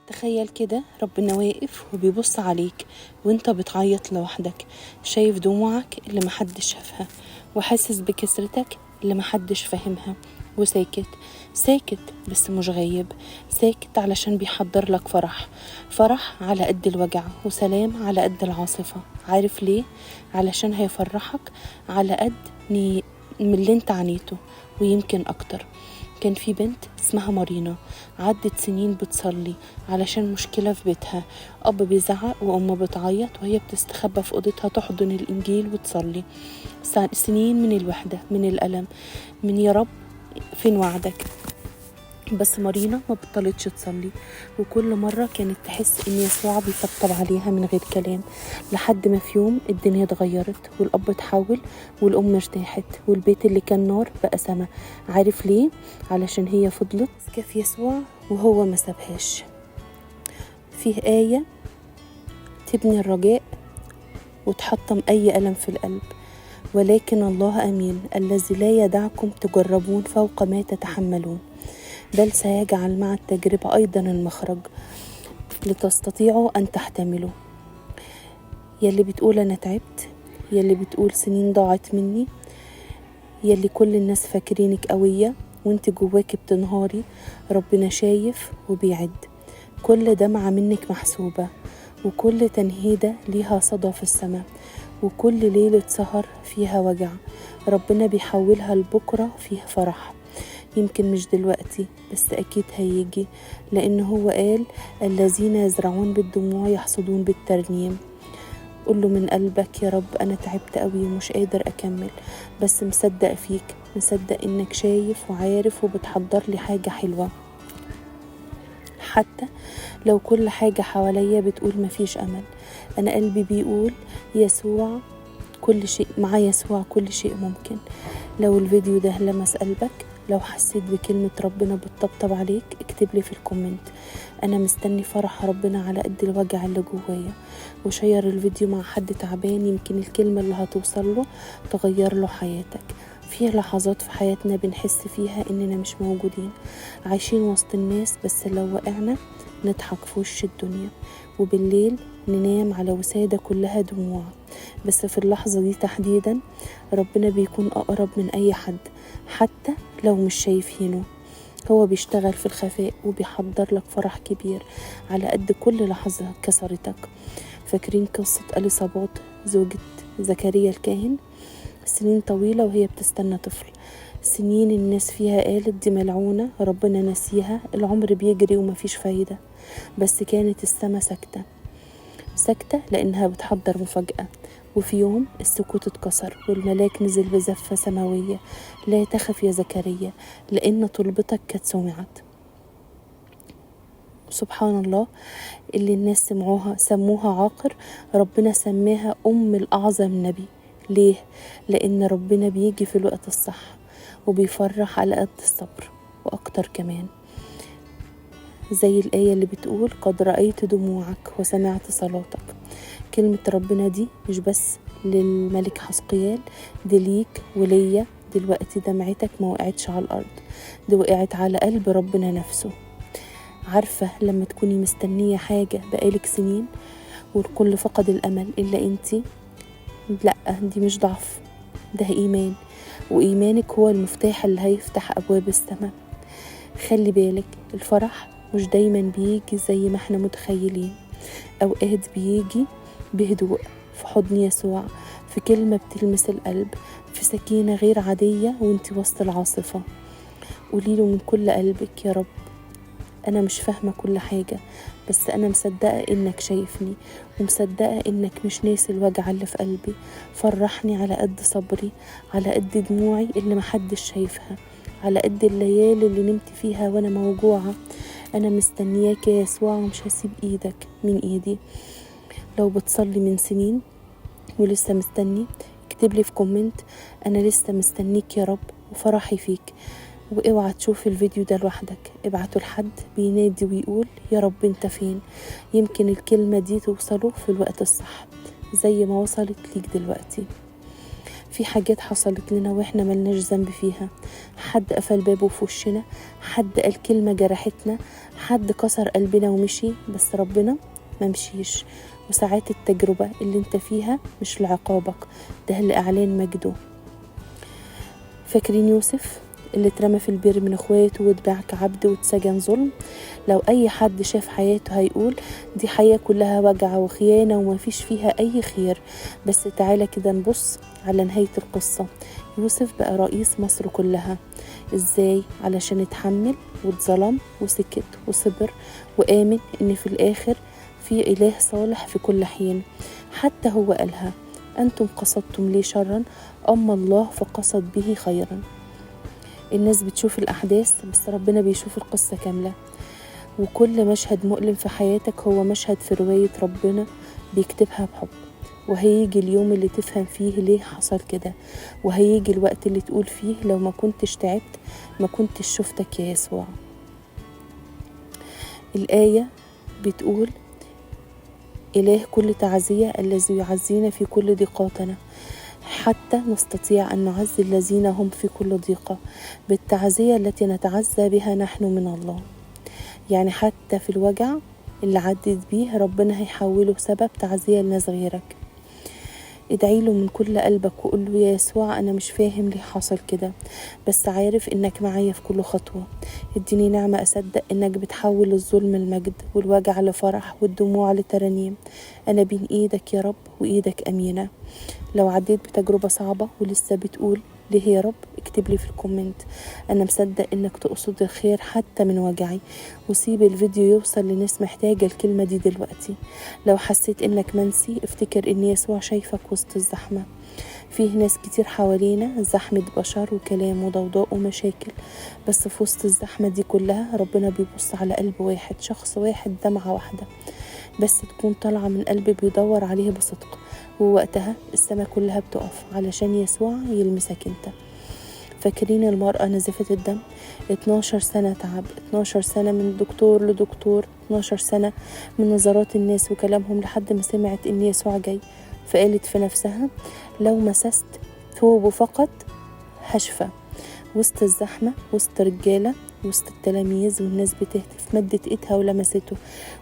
تخيل كده ربنا واقف وبيبص عليك وانت بتعيط لوحدك، شايف دموعك اللي محدش شافها وحاسس بكسرتك اللي محدش فاهمها، وساكت ساكت بس مش غايب، ساكت علشان بيحضر لك فرح على قد الوجع وسلام على قد العاصفة. عارف ليه؟ علشان هيفرحك على قد من اللي انت عانيته ويمكن اكتر. كان في بنت اسمها مارينا، عدت سنين بتصلي علشان مشكلة في بيتها، أب بيزعق وأم بتعيط وهي بتستخبى في أوضتها تحضن الإنجيل وتصلي. سنين من الوحدة، من الألم، من يا رب فين وعدك. بس مارينا ما بطلتش تصلي، وكل مرة كانت تحس ان يسوع بيطبطب عليها من غير كلام، لحد ما في يوم الدنيا اتغيرت والاب اتحول والام ارتاحت والبيت اللي كان نار بقى سما. عارف ليه؟ علشان هي فضلت ماسكة في يسوع وهو ما سابهاش. فيه آية تبني الرجاء وتحطم أي ألم في القلب، ولكن الله أمين الذي لا يدعكم تجربون فوق ما تتحملون، بل سيجعل مع التجربة أيضا المخرج لتستطيعوا أن تحتملوا. يلي بتقول أنا تعبت، يلي بتقول سنين ضاعت مني، يلي كل الناس فاكرينك قوية وانت جواك بتنهاري، ربنا شايف وبيعد. كل دمعة منك محسوبة، وكل تنهيدة ليها صدى في السماء، وكل ليلة سهر فيها وجع ربنا بيحولها لبكرة فيها فرح. يمكن مش دلوقتي بس أكيد هيجي، لأن هو قال الذين يزرعون بالدموع يحصدون بالترنيم. قوله من قلبك يا رب أنا تعبت قوي ومش قادر أكمل، بس مصدق فيك، مصدق إنك شايف وعارف وبتحضر لي حاجة حلوة، حتى لو كل حاجة حواليا بتقول مفيش أمل. أنا قلبي بيقول يسوع كل شيء، مع يسوع كل شيء ممكن. لو الفيديو ده لمس قلبك، لو حسيت بكلمة ربنا بتطبطب عليك، اكتب لي في الكومنت. أنا مستني فرح ربنا على قد الوجع اللي جوايا. وشير الفيديو مع حد تعبان، يمكن الكلمة اللي هتوصل له تغير له حياتك. في لحظات في حياتنا بنحس فيها إننا مش موجودين، عايشين وسط الناس، بس لو وقعنا نضحك في وش الدنيا، وبالليل ننام على وسادة كلها دموع. بس في اللحظة دي تحديدا ربنا بيكون أقرب من أي حد، حتى لو مش شايفينه. هو بيشتغل في الخفاء وبيحضر لك فرح كبير على قد كل لحظة كسرتك. فاكرين قصة أليصابات زوجة زكريا الكاهن؟ سنين طويلة وهي بتستنى طفل، سنين الناس فيها قالت دي ملعونة ربنا نسيها، العمر بيجري ومفيش فايدة. بس كانت السما ساكتة لأنها بتحضر مفاجأة. وفي يوم السكوت اتكسر والملاك نزل بزفة سماوية، لا تخف يا زكريا لأن طلبتك كانت سمعت. سبحان الله، اللي الناس سموها عاقر، ربنا سماها أم الأعظم نبي. ليه؟ لأن ربنا بيجي في الوقت الصح وبيفرح على قد الصبر وأكتر كمان. زي الآية اللي بتقول قد رأيت دموعك وسمعت صلاتك. كلمة ربنا دي مش بس للملك حسقيال، دي ليك وليا دلوقتي. دمعتك ما وقعتش على الأرض، دي وقعت على قلب ربنا نفسه. عارفة لما تكوني مستنية حاجة بقالك سنين والكل فقد الأمل إلا أنتي؟ لأ، دي مش ضعف، ده إيمان، وإيمانك هو المفتاح اللي هيفتح أبواب السماء. خلي بالك الفرح مش دايما بيجي زي ما احنا متخيلين، أوقات بيجي بهدوء في حضن يسوع، في كلمة بتلمس القلب، في سكينة غير عادية وانت وسط العاصفة. قوليله من كل قلبك يا رب أنا مش فاهمة كل حاجة، بس أنا مصدقة إنك شايفني، ومصدقة إنك مش ناسي الوجع اللي في قلبي. فرحني على قد صبري، على قد دموعي اللي محدش شايفها، على قد الليالي اللي نمت فيها وأنا موجوعة. أنا مستنياك يا يسوع ومش هسيب إيدك من إيدي. لو بتصلي من سنين ولسه مستني، اكتبلي في كومنت أنا لسه مستنيك يا رب وفرحي فيك. واوعى تشوف الفيديو ده لوحدك، ابعته لحد بينادي ويقول يا رب انت فين. يمكن الكلمة دي توصله في الوقت الصح زي ما وصلت ليك دلوقتي. في حاجات حصلت لنا واحنا ملناش ذنب فيها، حد قفل بابه في وشنا، حد قال كلمة جرحتنا، حد كسر قلبنا ومشي، بس ربنا ما مشيش. وساعات التجربة اللي انت فيها مش لعقابك، ده لإعلان مجده. فاكرين يوسف اللي اترمى في البير من اخواته واتباع كعبد واتسجن ظلم؟ لو اي حد شاف حياته هيقول دي حياة كلها وجع وخيانة ومفيش فيها اي خير. بس تعالى كده نبص على نهاية القصة. يوسف بقى رئيس مصر كلها. ازاي؟ علشان اتحمل واتظلم وسكت وصبر وآمن ان في الاخر في اله صالح في كل حين. حتى هو قالها: انتم قصدتم لي شرا اما الله فقصد به خيرا. الناس بتشوف الأحداث بس ربنا بيشوف القصة كاملة، وكل مشهد مؤلم في حياتك هو مشهد في رواية ربنا بيكتبها بحب. وهيجي اليوم اللي تفهم فيه ليه حصل كده، وهيجي الوقت اللي تقول فيه لو ما كنتش تعبت ما كنتش شفتك يا يسوع. الآية بتقول: إله كل تعزية الذي يعزينا في كل ضيقاتنا حتى نستطيع أن نعزي الذين هم في كل ضيقة بالتعزية التي نتعزى بها نحن من الله. يعني حتى في الوجع اللي عدت بيه ربنا هيحوله سبب تعزية لناس غيرك. ادعي له من كل قلبك وقول له: يا يسوع أنا مش فاهم ليه حصل كده، بس عارف إنك معايا في كل خطوة. اديني نعمة أصدق إنك بتحول الظلم لمجد والوجع لفرح والدموع لترانيم. أنا بين إيدك يا رب وإيدك أمينة. لو عديت بتجربة صعبة ولسه بتقول ليه يا رب، اكتب لي في الكومنت. أنا مصدق إنك تقصد الخير حتى من وجعي. وسيب الفيديو يوصل لناس محتاجة الكلمة دي دلوقتي. لو حسيت إنك منسي افتكر إن يسوع شايفك وسط الزحمة. فيه ناس كتير حوالينا، زحمة بشر وكلام وضوضاء ومشاكل، بس في وسط الزحمة دي كلها ربنا بيبص على قلب واحد، شخص واحد، دمعة واحدة بس تكون طالعة من قلب بيدور عليه بصدق. ووقتها السماء كلها بتقف علشان يسوع يلمسك انت. فاكرين المرأة نزفت الدم؟ 12 سنة تعب، 12 سنة من دكتور لدكتور، 12 سنة من نظرات الناس وكلامهم، لحد ما سمعت ان يسوع جاي. فقالت في نفسها: لو مسست ثوبه فقط هشفى. وسط الزحمة، وسط رجالة، وسط التلاميذ والناس بتهتف، مدت ايدها ولمسته.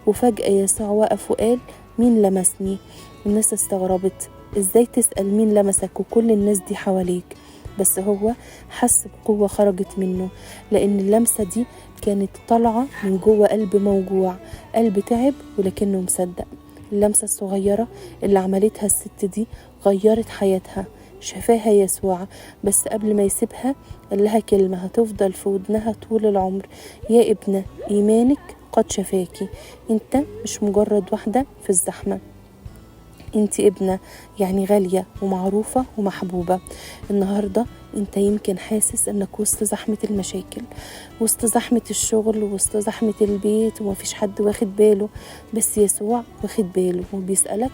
وفجأة يسوع وقف وقال: مين لمسني؟ الناس استغربت، ازاي تسأل مين لمسك وكل الناس دي حواليك؟ بس هو حس بقوة خرجت منه، لأن اللمسة دي كانت طالعة من جوه قلب موجوع، قلب تعب ولكنه مصدق. اللمسة الصغيرة اللي عملتها الست دي غيرت حياتها. شفاها يسوع، بس قبل ما يسيبها قال لها كلمة هتفضل في ودنها طول العمر: يا ابنة إيمانك قد شفاكي. انت مش مجرد واحدة في الزحمة، انت ابنة، يعني غالية ومعروفة ومحبوبة. النهاردة انت يمكن حاسس انك وسط زحمة المشاكل، وسط زحمة الشغل، وسط زحمة البيت، ومفيش حد واخد باله، بس يسوع واخد باله وبيسألك: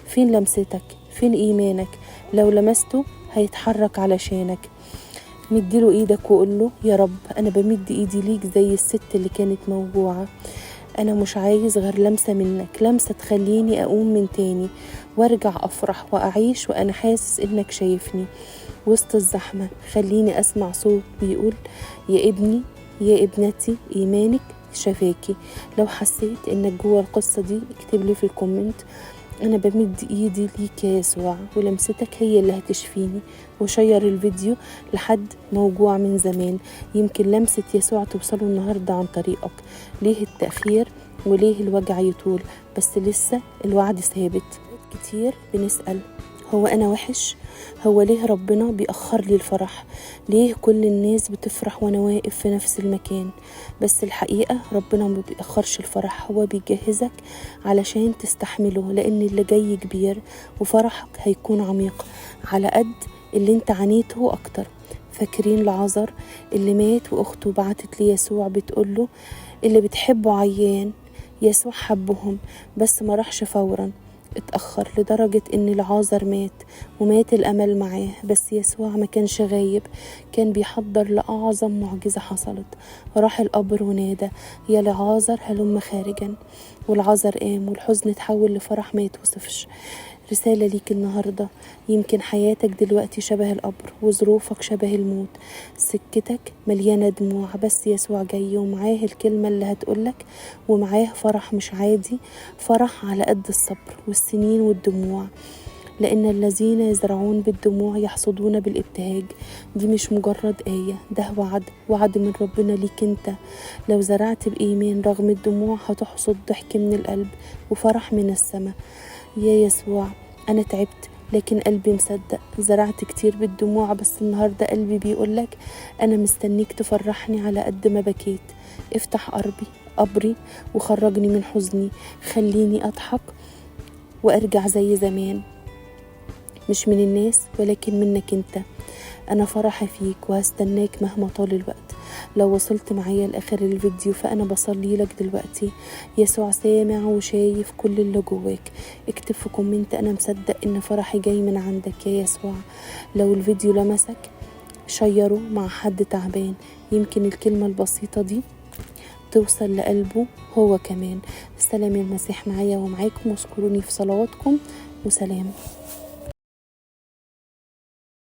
فين لمستك؟ فين إيمانك؟ لو لمسته هيتحرك علشانك. مديله ايدك وقول له: يا رب انا بمد ايدي ليك زي الست اللي كانت موجوعة. انا مش عايز غير لمسة منك، لمسة تخليني اقوم من تاني وارجع افرح واعيش وانا حاسس انك شايفني. وسط الزحمة خليني اسمع صوت بيقول: يا ابني، يا ابنتي، ايمانك شفاكي. لو حسيت انك جوه القصة دي اكتب لي في الكومنت: أنا بمد إيدي ليك يا يسوع ولمستك هي اللي هتشفيني. وشير الفيديو لحد موجوع من زمان، يمكن لمسة يسوع توصله النهاردة عن طريقك. ليه التأخير وليه الوجع يطول؟ بس لسه الوعد ثابت. كتير بنسأل: هو أنا وحش؟ هو ليه ربنا بيأخر لي الفرح؟ ليه كل الناس بتفرح وأنا واقف في نفس المكان؟ بس الحقيقة ربنا ما بيأخرش الفرح، هو بيجهزك علشان تستحمله، لأن اللي جاي كبير وفرحك هيكون عميق على قد اللي انت عانيته أكتر. فاكرين لعازر اللي مات وأخته بعتت ليسوع بتقوله: اللي بتحبه عيان. يسوع حبهم بس ما راحش فورا، اتأخر لدرجة ان لعازر مات ومات الأمل معاه. بس يسوع ما كانش غايب، كان بيحضر لأعظم معجزة حصلت. راح القبر ونادى: يا لعازر هلم خارجا. والعازر قام والحزن اتحول لفرح ما يتوصفش. رسالة ليك النهاردة، يمكن حياتك دلوقتي شبه القبر وظروفك شبه الموت، سكتك مليانة دموع، بس يسوع جاي ومعاه الكلمة اللي هتقولك، ومعاه فرح مش عادي، فرح على قد الصبر والسنين والدموع. لأن الذين يزرعون بالدموع يحصدون بالابتهاج. دي مش مجرد آية، ده وعد من ربنا ليك انت. لو زرعت بإيمان رغم الدموع هتحصد ضحك من القلب وفرح من السماء. يا يسوع أنا تعبت لكن قلبي مصدق، زرعت كتير بالدموع بس النهاردة قلبي بيقولك أنا مستنيك تفرحني على قد ما بكيت. افتح قبري وخرجني من حزني، خليني أضحك وأرجع زي زمان، مش من الناس ولكن منك انت. انا فرحي فيك وهستناك مهما طال الوقت. لو وصلت معايا لاخر الفيديو فانا بصلي لك دلوقتي. يسوع سامع وشايف كل اللي جواك. اكتب في كومنت انا مصدق ان فرحي جاي من عندك يا يسوع. لو الفيديو لمسك شيره مع حد تعبان، يمكن الكلمة البسيطة دي توصل لقلبه هو كمان. سلام المسيح معايا ومعاكم، واذكروني في صلواتكم، وسلام.